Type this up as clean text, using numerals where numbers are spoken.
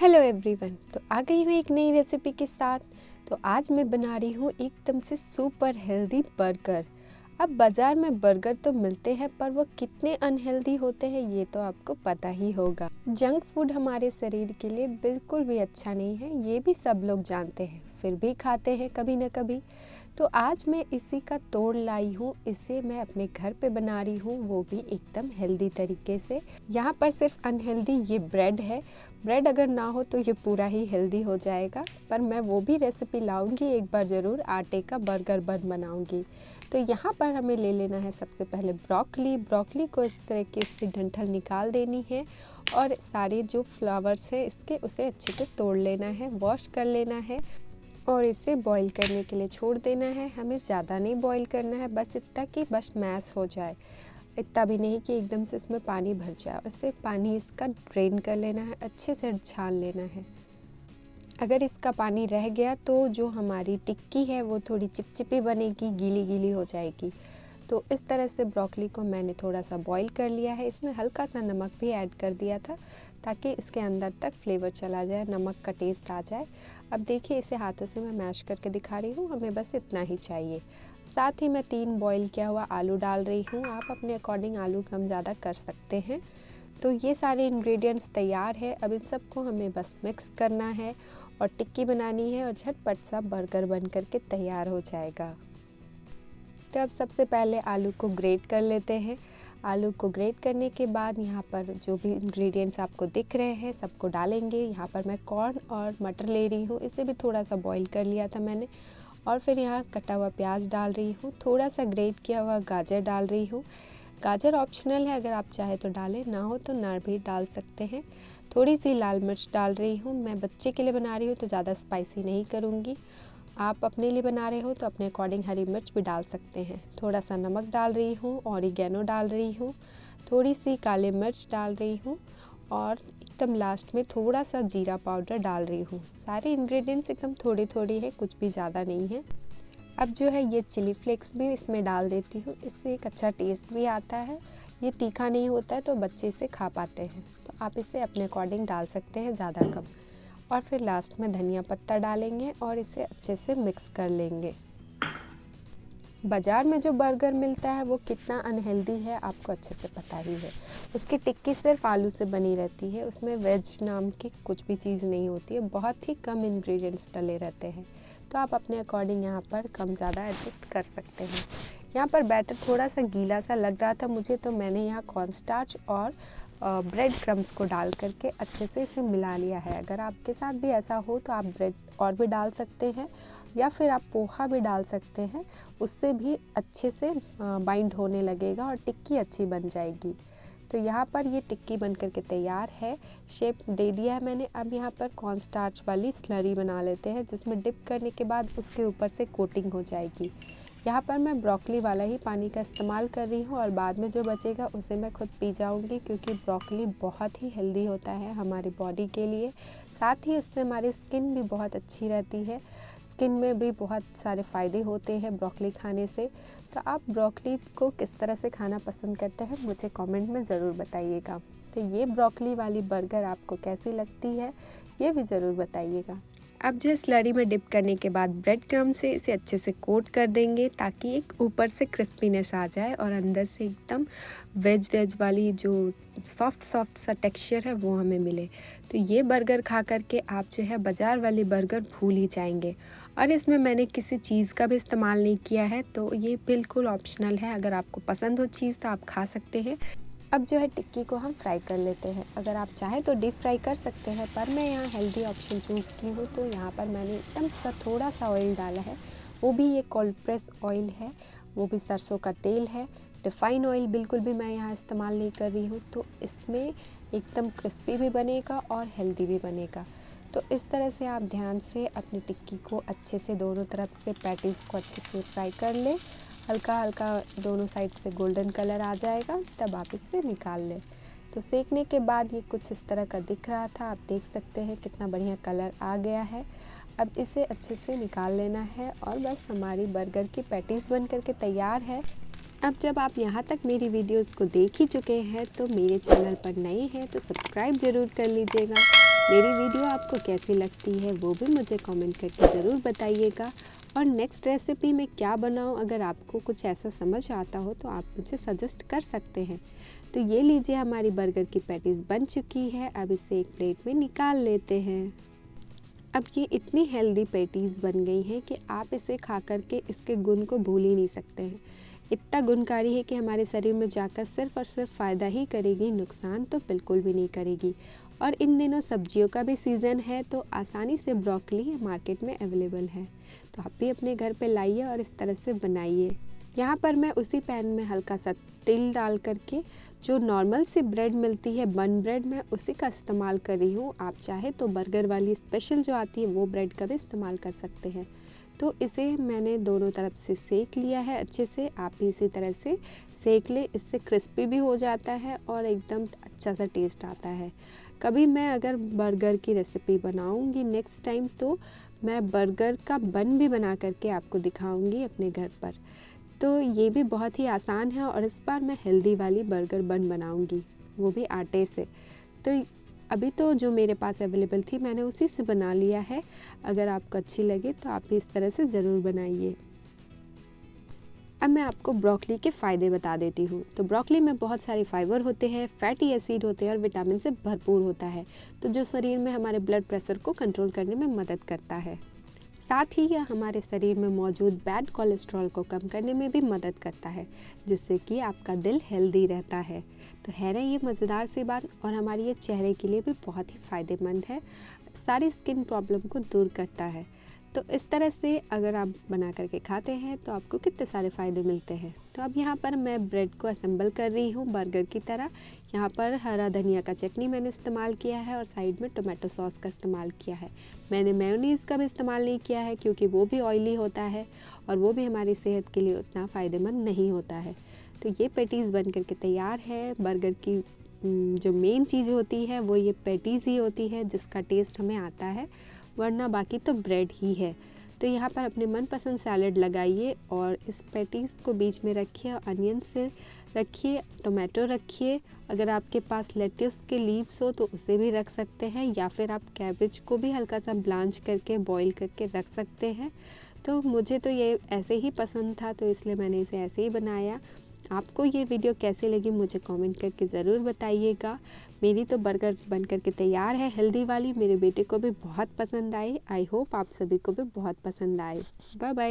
Hello everyone. तो आ गई हूँ एक नई रेसिपी के साथ। तो आज मैं बना रही हूँ एकदम से सुपर हेल्दी बर्गर। अब बाज़ार में बर्गर तो मिलते हैं पर वो कितने अनहेल्दी होते हैं ये तो आपको पता ही होगा। जंक फूड हमारे शरीर के लिए बिल्कुल भी अच्छा नहीं है, ये भी सब लोग जानते हैं, फिर भी खाते हैं कभी न कभी। तो आज मैं इसी का तोड़ लाई हूँ। इसे मैं अपने घर पे बना रही हूँ, वो भी एकदम हेल्दी तरीके से। यहाँ पर सिर्फ अनहेल्दी ये ब्रेड है। ब्रेड अगर ना हो तो ये पूरा ही हेल्दी हो जाएगा, पर मैं वो भी रेसिपी लाऊंगी एक बार ज़रूर। आटे का बर्गर बन बनाऊंगी। तो यहाँ पर हमें ले लेना है सबसे पहले ब्रोकली को इस तरीके से डंठल निकाल देनी है और सारे जो फ्लावर्स हैं इसके उसे अच्छे से तोड़ लेना है, वॉश कर लेना है और इसे बॉईल करने के लिए छोड़ देना है। हमें ज़्यादा नहीं बॉईल करना है, बस इतना कि बस मैश हो जाए, इतना भी नहीं कि एकदम से इसमें पानी भर जाए। और इसे पानी इसका ड्रेन कर लेना है, अच्छे से छान लेना है। अगर इसका पानी रह गया तो जो हमारी टिक्की है वो थोड़ी चिपचिपी बनेगी, गीली गीली हो जाएगी। तो इस तरह से ब्रोकली को मैंने थोड़ा सा बॉईल कर लिया है। इसमें हल्का सा नमक भी ऐड कर दिया था ताकि इसके अंदर तक फ्लेवर चला जाए, नमक का टेस्ट आ जाए। अब देखिए इसे हाथों से मैं मैश करके दिखा रही हूँ, हमें बस इतना ही चाहिए। साथ ही मैं 3 बॉईल किया हुआ आलू डाल रही हूँ। आप अपने अकॉर्डिंग आलू कम ज़्यादा कर सकते हैं। तो ये सारे इंग्रेडिएंट्स तैयार है। अब इन सबको हमें बस मिक्स करना है और टिक्की बनानी है और झटपट सा बर्गर बन करके तैयार हो जाएगा। तो अब सबसे पहले आलू को ग्रेट कर लेते हैं। आलू को ग्रेट करने के बाद यहाँ पर जो भी इंग्रेडिएंट्स आपको दिख रहे हैं सबको डालेंगे। यहाँ पर मैं कॉर्न और मटर ले रही हूँ, इसे भी थोड़ा सा बॉईल कर लिया था मैंने। और फिर यहाँ कटा हुआ प्याज डाल रही हूँ, थोड़ा सा ग्रेट किया हुआ गाजर डाल रही हूँ। गाजर ऑप्शनल है, अगर आप चाहे तो डालें, ना हो तो ना भी डाल सकते हैं। थोड़ी सी लाल मिर्च डाल रही हूँ। मैं बच्चे के लिए बना रही हूँ तो ज़्यादा स्पाइसी नहीं करूँगी। आप अपने लिए बना रहे हो तो अपने अकॉर्डिंग हरी मिर्च भी डाल सकते हैं। थोड़ा सा नमक डाल रही हूँ, ऑरिगेनो डाल रही हूँ, थोड़ी सी काली मिर्च डाल रही हूँ और एकदम लास्ट में थोड़ा सा जीरा पाउडर डाल रही हूँ। सारे इंग्रेडिएंट्स एकदम थोड़ी थोड़ी है, कुछ भी ज़्यादा नहीं है। अब जो है ये चिली फ्लेक्स भी इसमें डाल देती हूँ, इससे एक अच्छा टेस्ट भी आता है। ये तीखा नहीं होता है तो बच्चे इसे खा पाते हैं, तो आप इसे अपने अकॉर्डिंग डाल सकते हैं, ज़्यादा कम। और फिर लास्ट में धनिया पत्ता डालेंगे और इसे अच्छे से मिक्स कर लेंगे। बाज़ार में जो बर्गर मिलता है वो कितना अनहेल्दी है आपको अच्छे से पता ही है। उसकी टिक्की सिर्फ आलू से बनी रहती है, उसमें वेज नाम की कुछ भी चीज़ नहीं होती है, बहुत ही कम इंग्रेडिएंट्स डले रहते हैं। तो आप अपने अकॉर्डिंग यहाँ पर कम ज़्यादा एडजस्ट कर सकते हैं। यहाँ पर बैटर थोड़ा सा गीला सा लग रहा था मुझे, तो मैंने यहाँ कॉर्नस्टार्च और ब्रेड क्रम्स को डाल करके अच्छे से इसे मिला लिया है। अगर आपके साथ भी ऐसा हो तो आप ब्रेड और भी डाल सकते हैं या फिर आप पोहा भी डाल सकते हैं, उससे भी अच्छे से बाइंड होने लगेगा और टिक्की अच्छी बन जाएगी। तो यहाँ पर ये टिक्की बन करके तैयार है, शेप दे दिया है मैंने। अब यहाँ पर कॉर्नस्टार्च वाली स्लरी बना लेते हैं जिसमें डिप करने के बाद उसके ऊपर से कोटिंग हो जाएगी। यहाँ पर मैं ब्रोकली वाला ही पानी का इस्तेमाल कर रही हूँ और बाद में जो बचेगा उसे मैं खुद पी जाऊँगी, क्योंकि ब्रोकली बहुत ही हेल्दी होता है हमारी बॉडी के लिए। साथ ही उससे हमारी स्किन भी बहुत अच्छी रहती है, स्किन में भी बहुत सारे फ़ायदे होते हैं ब्रोकली खाने से। तो आप ब्रोकली को किस तरह से खाना पसंद करते हैं मुझे कमेंट में ज़रूर बताइएगा। तो ये ब्रोकली वाली बर्गर आपको कैसी लगती है ये भी ज़रूर बताइएगा। अब जो स्लरी में डिप करने के बाद ब्रेड क्रम्ब से इसे अच्छे से कोट कर देंगे ताकि एक ऊपर से क्रिस्पीनेस आ जाए और अंदर से एकदम वेज वाली जो सॉफ्ट सा टेक्सचर है वो हमें मिले। तो ये बर्गर खा करके आप जो है बाज़ार वाली बर्गर भूल ही जाएंगे। और इसमें मैंने किसी चीज़ का भी इस्तेमाल नहीं किया है, तो ये बिल्कुल ऑप्शनल है। अगर आपको पसंद हो चीज़ तो आप खा सकते हैं। अब जो है टिक्की को हम फ्राई कर लेते हैं। अगर आप चाहें तो डीप फ्राई कर सकते हैं, पर मैं यहाँ हेल्दी ऑप्शन चूज़ की हूँ, तो यहाँ पर मैंने एकदम सा थोड़ा सा ऑयल डाला है, वो भी ये कोल्ड प्रेस ऑयल है, वो भी सरसों का तेल है। रिफ़ाइन ऑयल बिल्कुल भी मैं यहाँ इस्तेमाल नहीं कर रही हूँ, तो इसमें एकदम क्रिस्पी भी बनेगा और हेल्दी भी बनेगा। तो इस तरह से आप ध्यान से अपनी टिक्की को अच्छे से दोनों तरफ से पैटीज़ को अच्छे से फ्राई कर लें। हल्का हल्का दोनों साइड से गोल्डन कलर आ जाएगा तब आप इसे निकाल लें। तो सेकने के बाद ये कुछ इस तरह का दिख रहा था, आप देख सकते हैं कितना बढ़िया कलर आ गया है। अब इसे अच्छे से निकाल लेना है और बस हमारी बर्गर की पैटीज़ बन करके तैयार है। अब जब आप यहाँ तक मेरी वीडियोस को देख ही चुके हैं तो मेरे चैनल पर नए हैं तो सब्सक्राइब ज़रूर कर लीजिएगा मेरी वीडियो आपको कैसी लगती है वो भी मुझे कमेंट करके ज़रूर बताइएगा। और नेक्स्ट रेसिपी में क्या बनाऊं, अगर आपको कुछ ऐसा समझ आता हो तो आप मुझे सजेस्ट कर सकते हैं। तो ये लीजिए, हमारी बर्गर की पैटीज़ बन चुकी है। अब इसे एक प्लेट में निकाल लेते हैं। अब ये इतनी हेल्दी पैटीज़ बन गई हैं कि आप इसे खा कर के इसके गुण को भूल ही नहीं सकते हैं। इतना गुणकारी है कि हमारे शरीर में जाकर सिर्फ़ और सिर्फ फ़ायदा ही करेगी, नुकसान तो बिल्कुल भी नहीं करेगी। और इन दिनों सब्जियों का भी सीज़न है, तो आसानी से ब्रोकली मार्केट में अवेलेबल है। तो आप भी अपने घर पे लाइए और इस तरह से बनाइए। यहाँ पर मैं उसी पैन में हल्का सा तेल डाल करके जो नॉर्मल सी ब्रेड मिलती है, बन ब्रेड, मैं उसी का इस्तेमाल कर रही हूँ। आप चाहे तो बर्गर वाली स्पेशल जो आती है वो ब्रेड का भी इस्तेमाल कर सकते हैं। तो इसे मैंने दोनों तरफ से सेक लिया है अच्छे से। आप भी इसी तरह से सेक ले, इससे क्रिस्पी भी हो जाता है और एकदम अच्छा सा टेस्ट आता है। कभी मैं अगर बर्गर की रेसिपी बनाऊंगी नेक्स्ट टाइम, तो मैं बर्गर का बन भी बना करके आपको दिखाऊंगी अपने घर पर। तो ये भी बहुत ही आसान है और इस बार मैं हेल्दी वाली बर्गर बन बनाऊंगी, वो भी आटे से। तो अभी तो जो मेरे पास अवेलेबल थी मैंने उसी से बना लिया है। अगर आपको अच्छी लगे तो आप भी इस तरह से ज़रूर बनाइए। अब मैं आपको ब्रोकली के फ़ायदे बता देती हूँ। तो ब्रोकली में बहुत सारे फाइबर होते हैं, फैटी एसिड होते हैं और विटामिन से भरपूर होता है, तो जो शरीर में हमारे ब्लड प्रेशर को कंट्रोल करने में मदद करता है। साथ ही यह हमारे शरीर में मौजूद बैड कोलेस्ट्रॉल को कम करने में भी मदद करता है, जिससे कि आपका दिल हेल्दी रहता है। तो है ना ये मज़ेदार सी बात। और हमारी ये चेहरे के लिए भी बहुत ही फ़ायदेमंद है, सारी स्किन प्रॉब्लम को दूर करता है। तो इस तरह से अगर आप बना करके खाते हैं तो आपको कितने सारे फ़ायदे मिलते हैं। तो अब यहाँ पर मैं ब्रेड को असेंबल कर रही हूँ बर्गर की तरह। यहाँ पर हरा धनिया का चटनी मैंने इस्तेमाल किया है और साइड में टोमेटो सॉस का इस्तेमाल किया है। मैंने मेयोनीज़ का भी इस्तेमाल नहीं किया है, क्योंकि वो भी ऑयली होता है और वो भी हमारी सेहत के लिए उतना फ़ायदेमंद नहीं होता है। तो ये पैटीज़ बन करके तैयार है। बर्गर की जो मेन चीज़ होती है वो ये पैटीज़ ही होती है, जिसका टेस्ट हमें आता है, वरना बाकी तो ब्रेड ही है। तो यहाँ पर अपने मनपसंद सैलड लगाइए और इस पैटीज़ को बीच में रखिए, अनियन से रखिए, टोमेटो रखिए। अगर आपके पास लेट्यूस के लीव्स हो तो उसे भी रख सकते हैं, या फिर आप कैबेज को भी हल्का सा ब्लांच करके बॉईल करके रख सकते हैं। तो मुझे तो ये ऐसे ही पसंद था, तो इसलिए मैंने इसे ऐसे ही बनाया। आपको ये वीडियो कैसी लगी मुझे कमेंट करके ज़रूर बताइएगा। मेरी तो बर्गर बन करके तैयार है हेल्दी वाली, मेरे बेटे को भी बहुत पसंद आई। आई होप आप सभी को भी बहुत पसंद आए। Bye bye.